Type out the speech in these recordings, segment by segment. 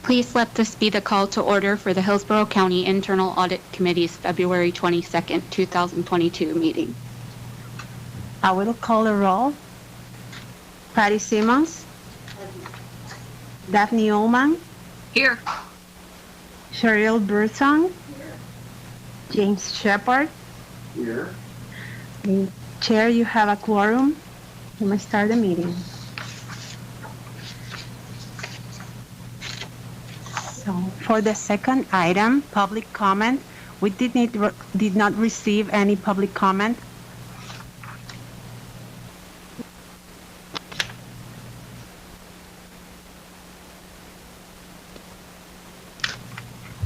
Please let this be the call to order for the Hillsborough County Internal Audit Committee's February 22nd, 2022 meeting. I will call the roll. Patty Simmons. Daphne Ullman. Here. Cheryl Burton. James Shepard. Here. Chair, you have a quorum. You may start the meeting. So for the second item, public comment, we did not receive any public comment.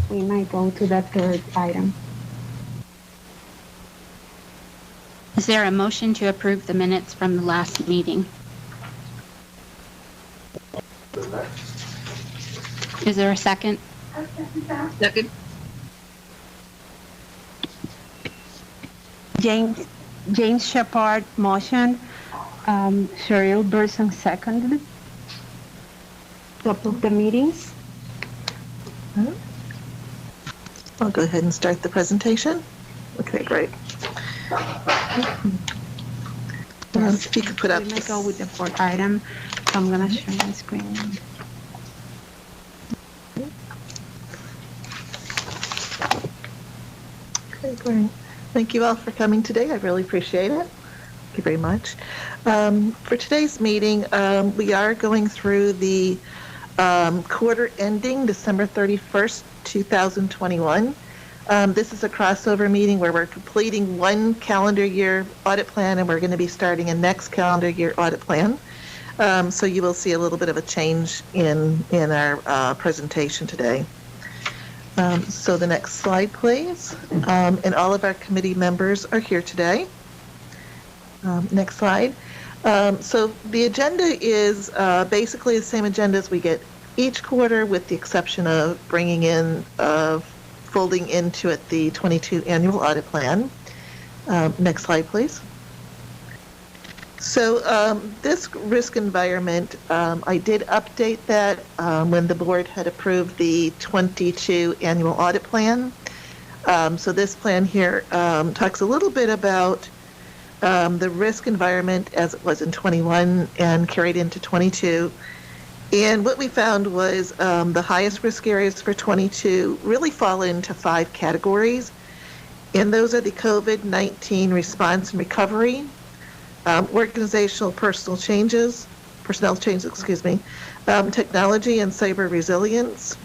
We might go to the third item. Is there a motion to approve the minutes from the last meeting? Is there a second? Second. James Shepard motion. Cheryl Burson seconded to approve the meetings. I'll go ahead and start the presentation. Okay, great. If you could put up. We may go with the fourth item. So I'm going to share my screen. Okay, great. Thank you all for coming today. I really appreciate it. Thank you very much. For today's meeting, we are going through the quarter ending December 31st, 2021. This is a crossover meeting where we're completing one calendar year audit plan and we're going to be starting a next calendar year audit plan. So you will see a little bit of a change in our presentation today. So the next slide, please. And all of our committee members are here today. Next slide. So the agenda is basically the same agenda as we get each quarter, with the exception of bringing in, folding into it the 22 annual audit plan. Next slide, please. So this risk environment, I did update that when the board had approved the 22 annual audit plan. So this plan here talks a little bit about the risk environment as it was in 21 and carried into 22. And what we found was the highest risk areas for 22 really fall into 5 categories. And those are the COVID-19 response and recovery, organizational personnel changes, technology and cyber resilience,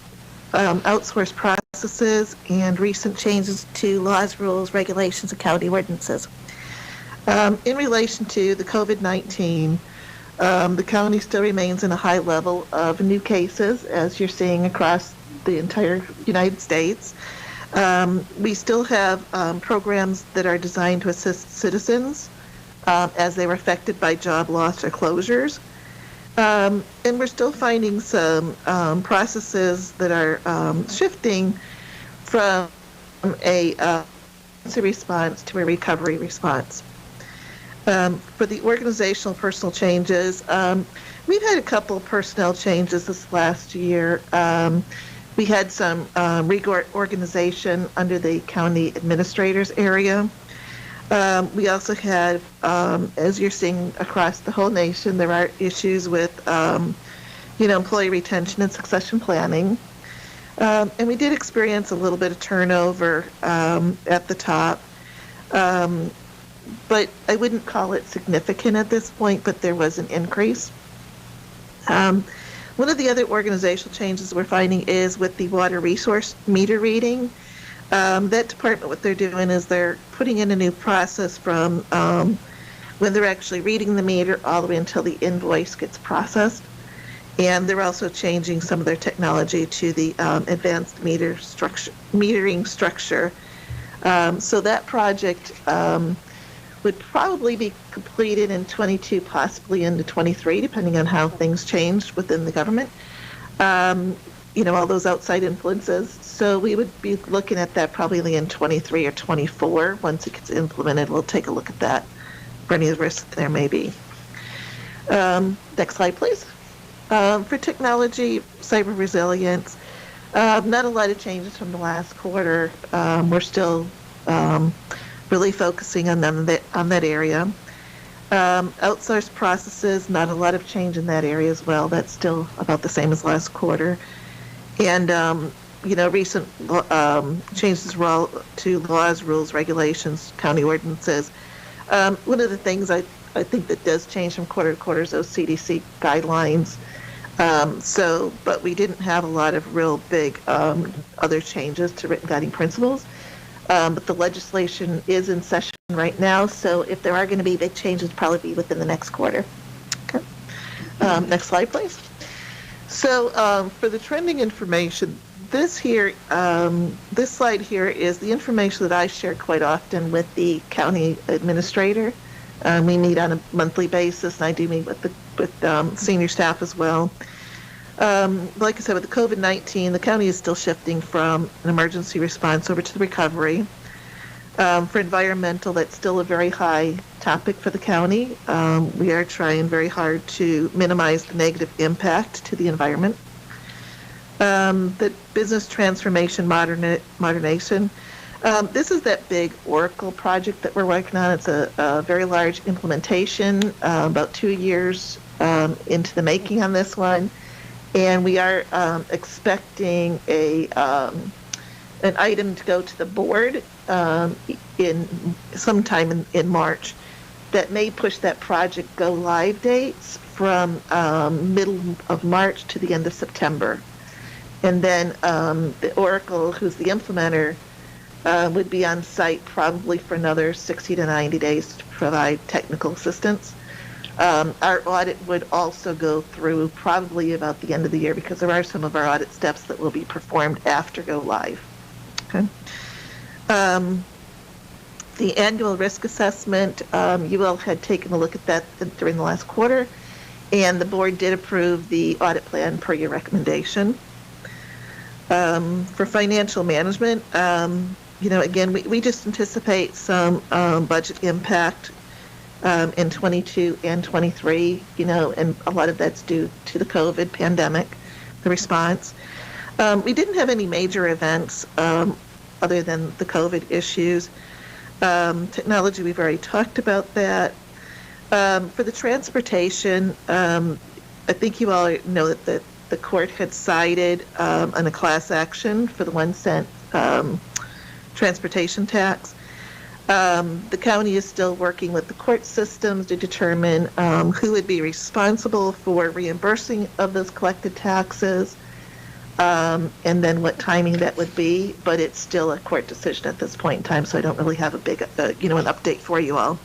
outsourced processes, and recent changes to laws, rules, regulations, and county ordinances. In relation to the COVID-19, the county still remains in a high level of new cases, as you're seeing across the entire United States. We still have programs that are designed to assist citizens as they were affected by job loss or closures. And we're still finding some processes that are shifting from a response to a recovery response. For the organizational personnel changes, we've had a couple personnel changes this last year. We had some reorganization under the county administrator's area. We also had, as you're seeing across the whole nation, there are issues with, employee retention and succession planning. And we did experience a little bit of turnover at the top. But I wouldn't call it significant at this point, but there was an increase. One of the other organizational changes we're finding is with the water resource meter reading. That department, what they're doing is they're putting in a new process from when they're actually reading the meter all the way until the invoice gets processed. And they're also changing some of their technology to the advanced metering structure. So that project would probably be completed in 22, possibly into 23, depending on how things changed within the government. All those outside influences. So we would be looking at that probably in 23 or 24. Once it gets implemented, we'll take a look at that for any risks there may be. Next slide, please. For technology, cyber resilience, Not a lot of changes from the last quarter. We're still really focusing on that area. Outsourced processes, not a lot of change in that area as well. That's still about the same as last quarter. And, recent changes to laws, rules, regulations, county ordinances. One of the things I think that does change from quarter to quarter is those CDC guidelines. But we didn't have a lot of real big other changes to written guiding principles. But the legislation is in session right now, so if there are going to be big changes, probably be within the next quarter. Okay. Next slide, please. So for the trending information, this slide here is the information that I share quite often with the county administrator. We meet on a monthly basis, and I do meet with senior staff as well. Like I said, with the COVID-19, the county is still shifting from an emergency response over to the recovery. For environmental, that's still a very high topic for the county. We are trying very hard to minimize the negative impact to the environment. The business transformation modernization. This is that big Oracle project that we're working on. It's a very large implementation, about 2 years into the making on this one. And we are expecting an item to go to the board in sometime in March that may push that project go live dates from middle of March to the end of September. And then the Oracle, who's the implementer, would be on site probably for another 60 to 90 days to provide technical assistance. Our audit would also go through probably about the end of the year because there are some of our audit steps that will be performed after go live. Okay. The annual risk assessment, you all had taken a look at that during the last quarter, and the board did approve the audit plan per your recommendation. For financial management, again, we just anticipate some budget impact in 22 and 23, and a lot of that's due to the COVID pandemic, the response. We didn't have any major events other than the COVID issues. Technology, we've already talked about that. For the transportation, I think you all know that the court had cited on a class action for the 1 cent transportation tax. The county is still working with the court systems to determine who would be responsible for reimbursing of those collected taxes, and then what timing that would be. But it's still a court decision at this point in time, so I don't really have a big, an update for you all.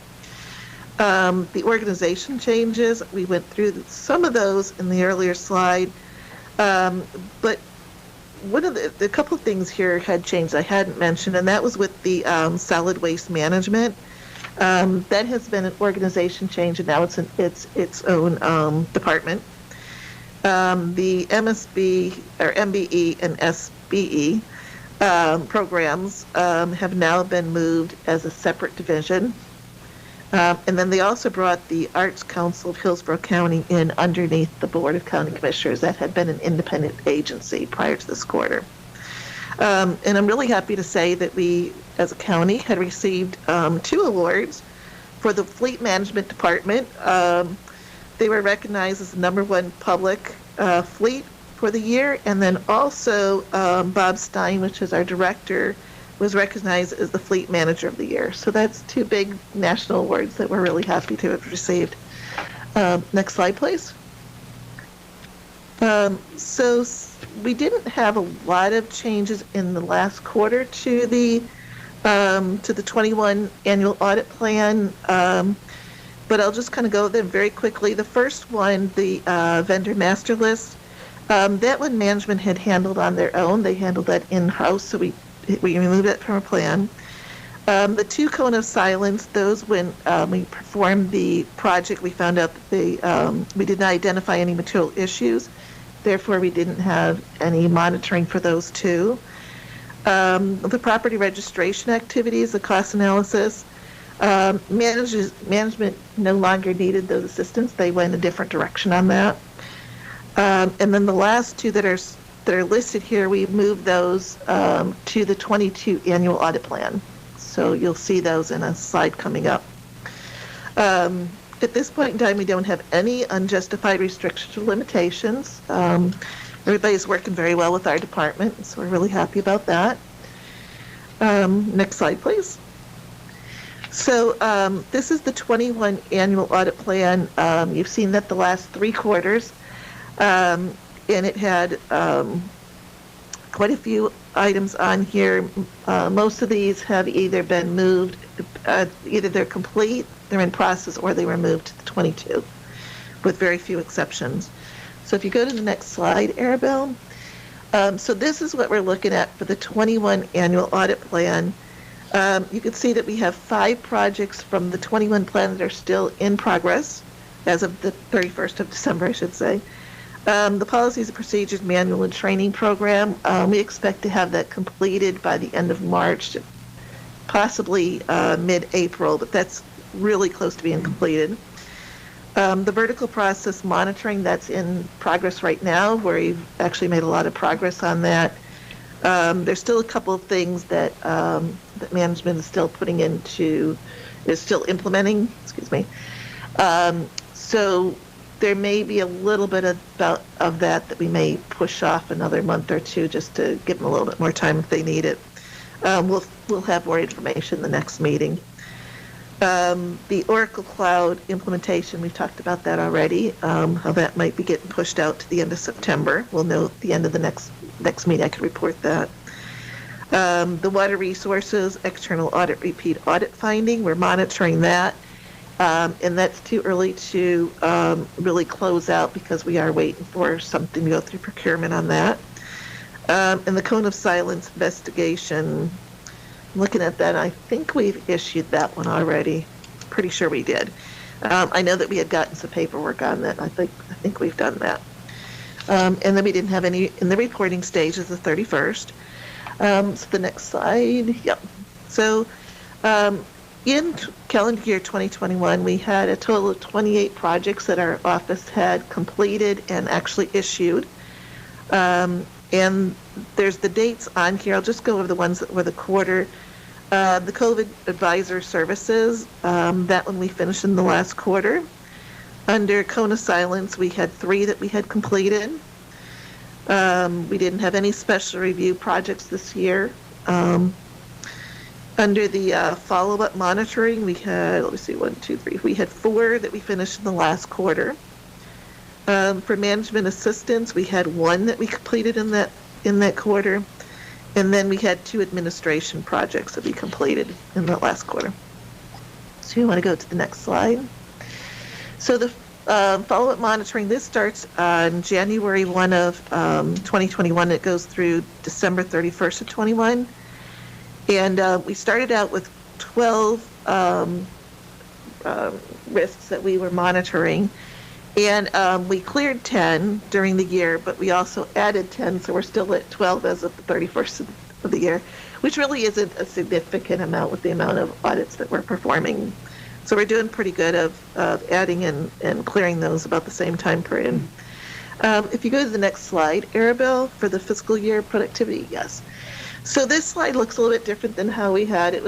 The organization changes, we went through some of those in the earlier slide, but one of the couple of things here had changed I hadn't mentioned, and that was with the solid waste management. That has been an organization change, and now it's its own department. The MSB or MBE and SBE programs have now been moved as a separate division. And then they also brought the Arts Council of Hillsborough County in underneath the Board of County Commissioners. That had been an independent agency prior to this quarter. And I'm really happy to say that we, as a county, had received 2 awards for the Fleet Management Department. They were recognized as the #1 public fleet for the year, and then also Bob Stein, which is our director, was recognized as the Fleet Manager of the Year. So that's 2 big national awards that we're really happy to have received. Next slide, please. So we didn't have a lot of changes in the last quarter to the 21 annual audit plan, but I'll just kind of go them very quickly. The first one, the vendor master list, that one management had handled on their own. They handled that in-house, so we removed it from our plan. The 2 cone of silence, those when we performed the project, we found out that we did not identify any material issues. Therefore, we didn't have any monitoring for those 2. The property registration activities, the cost analysis, management no longer needed those assistants. They went a different direction on that. And then the last 2 that are that are listed here, we moved those to the 22 annual audit plan. So you'll see those in a slide coming up. At this point in time, we don't have any unjustified restrictions or limitations. Everybody's working very well with our department, so we're really happy about that. Next slide, please. So this is the 21 annual audit plan. You've seen that the last 3 quarters, and it had quite a few items on here. Most of these have either been moved, either they're complete, they're in process, or they were moved to the 22, with very few exceptions. So if you go to the next slide, Arabelle. So this is what we're looking at for the 21 annual audit plan. You can see that we have 5 projects from the 21 plan that are still in progress as of the 31st of December, I should say. The Policies and Procedures Manual and Training Program, we expect to have that completed by the end of March, possibly mid-April, but that's really close to being completed. The Vertical Process Monitoring, that's in progress right now, where we've actually made a lot of progress on that. There's still a couple of things that that management is still still implementing, excuse me. So there may be a little bit of that we may push off another month or 2 just to give them a little bit more time if they need it. We'll have more information in the next meeting. The Oracle Cloud implementation, we've talked about that already, how that might be getting pushed out to the end of September. We'll know at the end of the next meeting I can report that. The Water Resources External Audit Repeat Audit Finding, we're monitoring that. And that's too early to really close out because we are waiting for something to go through procurement on that. And the Cone of Silence investigation, looking at that, I think we've issued that one already. Pretty sure we did. I know that we had gotten some paperwork on that. I think we've done that. And then we didn't have any in the reporting stage as the 31st. So the next slide. Yep. So in calendar year 2021, we had a total of 28 projects that our office had completed and actually issued. And there's the dates on here. I'll just go over the ones that were the quarter. The COVID Advisor Services, that one we finished in the last quarter. Under Cone of Silence, we had 3 that we had completed. We didn't have any special review projects this year. Under the FollowUp Monitoring, we had, let me see, 1, 2, 3. We had 4 that we finished in the last quarter. For Management Assistance, we had 1 that we completed in that quarter. And then we had 2 administration projects that we completed in the last quarter. So you want to go to the next slide. So the follow-up monitoring, this starts on January 1 of 2021. It goes through December 31st of 21. And we started out with 12 risks that we were monitoring. And we cleared 10 during the year, but we also added 10, so we're still at 12 as of the 31st of the year, which really isn't a significant amount with the amount of audits that we're performing. So we're doing pretty good of adding and clearing those about the same time period. If you go to the next slide, Arabelle, for the fiscal year productivity, yes. So this slide looks a little bit different than how we had.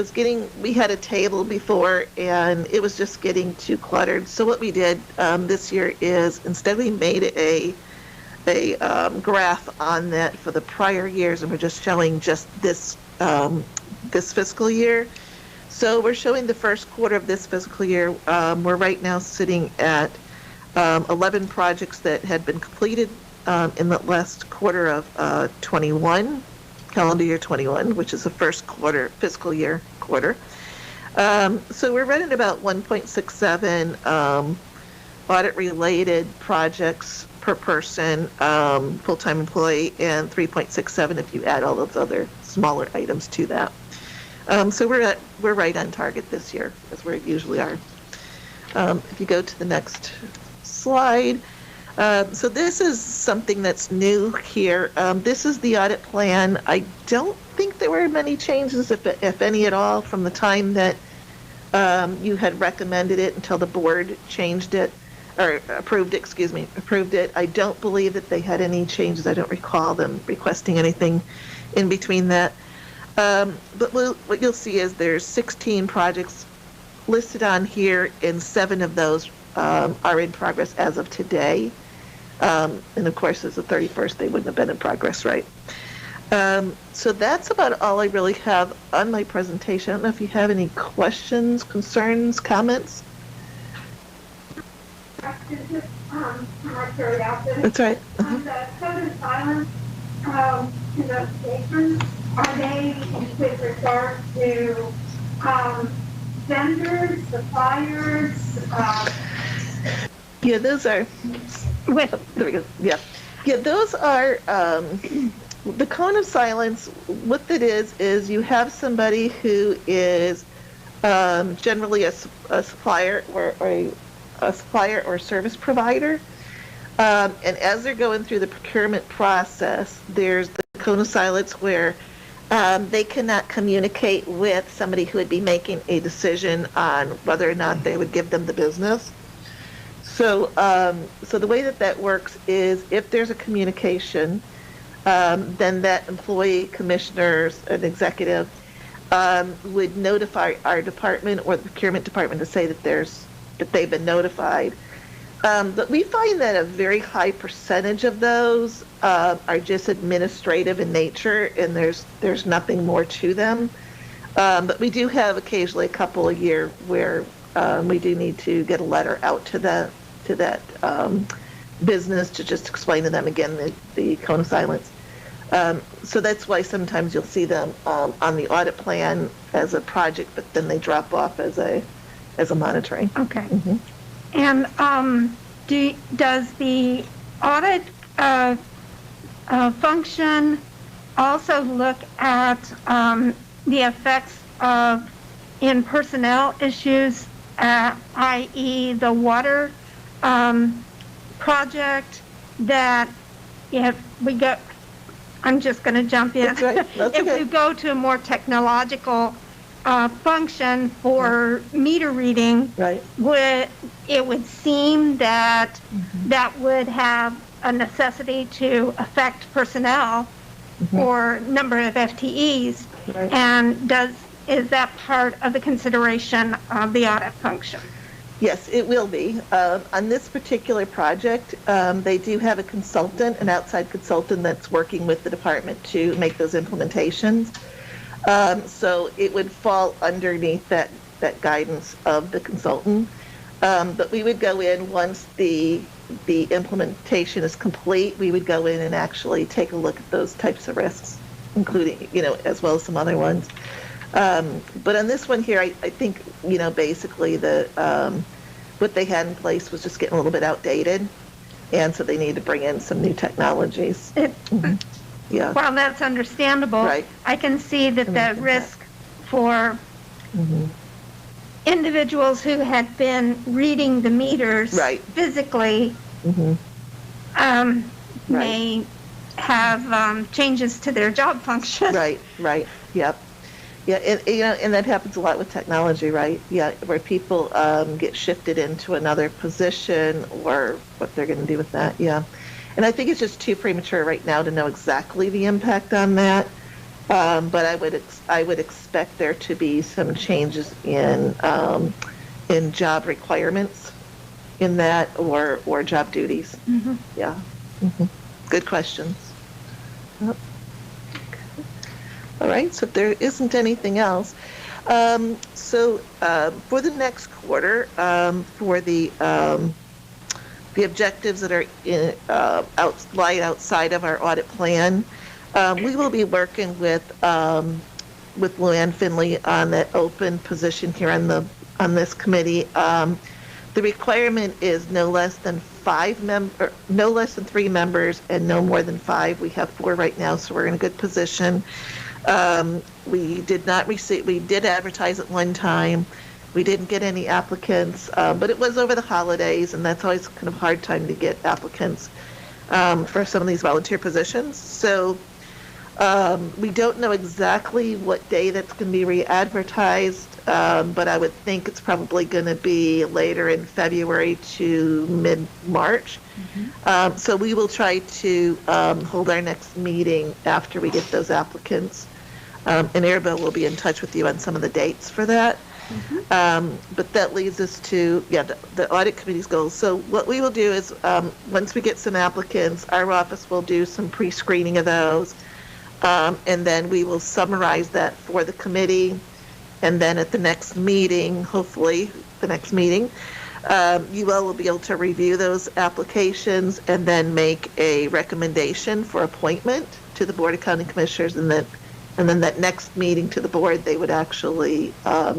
We had a table before and it was just getting too cluttered. So what we did this year is instead we made a graph on that for the prior years, and we're just showing just this fiscal year. So we're showing the first quarter of this fiscal year. We're right now sitting at 11 projects that had been completed in the last quarter of 21. Calendar year 21, which is the first quarter, fiscal year quarter. So we're running about 1.67 audit-related projects per person, full-time employee, and 3.67 if you add all those other smaller items to that. So we're right on target this year, as we usually are. If you go to the next slide. So this is something that's new here. This is the audit plan. I don't think there were many changes, if any at all, from the time that you had recommended it until the board changed it. or approved it, excuse me, approved it. I don't believe that they had any changes. I don't recall them requesting anything in between that. But what you'll see is there's 16 projects listed on here, and 7 of those are in progress as of today. And of course, as the 31st, they wouldn't have been in progress, right? So that's about all I really have on my presentation. I don't know if you have any questions, concerns, comments. Just my curiosity. That's right. On the code of silence investigations, are they with regard to vendors, suppliers? Yeah, those are. With There we go. Yeah. Yeah, those are, the cone of silence, what that is you have somebody who is generally a supplier or a supplier or service provider. And as they're going through the procurement process, there's the cone of silence where they cannot communicate with somebody who would be making a decision on whether or not they would give them the business. So, so the way that works is if there's a communication, then that employee, commissioners, an executive would notify our department or the procurement department to say that they've been notified. But we find that a very high percentage of those are just administrative in nature, and there's nothing more to them. But we do have occasionally a couple a year where we do need to get a letter out to that business to just explain to them again the cone of silence. So that's why sometimes you'll see them on the audit plan as a project, but then they drop off as a monitoring. okay. Mhm. And does the audit function also look at the effects of in personnel issues, i.e. the water project, that if we go, I'm just going to jump in. That's right. That's If okay. we go to a more technological function for meter reading, Right. it would seem that that would have a necessity to affect personnel or number of FTEs. Right. And is that part of the consideration of the audit function? Yes, it will be. On this particular project, they do have a consultant, an outside consultant that's working with the department to make those implementations. So it would fall underneath that guidance of the consultant. But we would go in once the implementation is complete, we would go in and actually take a look at those types of risks, including, as well as some other ones. But on this one here, I think, basically what they had in place was just getting a little bit outdated. And so they need to bring in some new technologies. Yeah. Well, that's understandable. Right. I can see that the risk for Mhm. individuals who had been reading the meters Right. physically Mhm. may have changes to their job function. Right, yep. Yeah, and that happens a lot with technology, right? Yeah, where people get shifted into another position or what they're going to do with that, yeah. And I think it's just too premature right now to know exactly the impact on that. But I would expect there to be some changes in job requirements in that or job duties. Mhm. Yeah. Good questions. Yep. All right, so if there isn't anything else, for the next quarter, for the objectives that are lie outside of our audit plan, we will be working with Luann Finley on that open position here on this committee. The requirement is no less than 3 members and no more than 5. We have 4 right now, so we're in a good position. We did advertise at one time. We didn't get any applicants, but it was over the holidays, and that's always kind of a hard time to get applicants for some of these volunteer positions. So we don't know exactly what day that's going to be re-advertised. but I would think it's probably going to be later in February to mid-March. So we will try to hold our next meeting after we get those applicants. And Arabelle will be in touch with you on some of the dates for that. But that leads us to, the audit committee's goals. So what we will do is, once we get some applicants, our office will do some pre-screening of those. And then we will summarize that for the committee. And then at the next meeting, hopefully the next meeting, you all will be able to review those applications and then make a recommendation for appointment to the Board of County Commissioners. And then that next meeting to the board, they would actually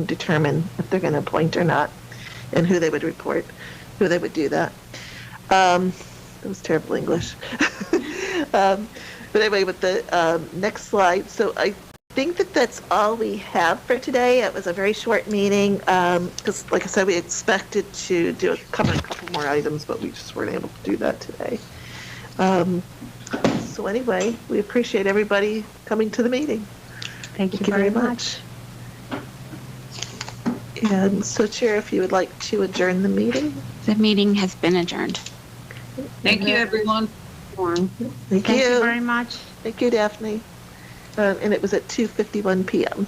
determine if they're going to appoint or not, and who they would report, who they would do that. That was terrible English. But anyway, with the next slide, so I think that that's all we have for today. It was a very short meeting because, like I said, we expected to cover a couple more items, but we just weren't able to do that today. So anyway, we appreciate everybody coming to the meeting. Thank you very much. And so, Chair, if you would like to adjourn the meeting. The meeting has been adjourned. Thank you, everyone. Thank Thank you you. very much. Thank you, Daphne. And it was at 2:51 p.m.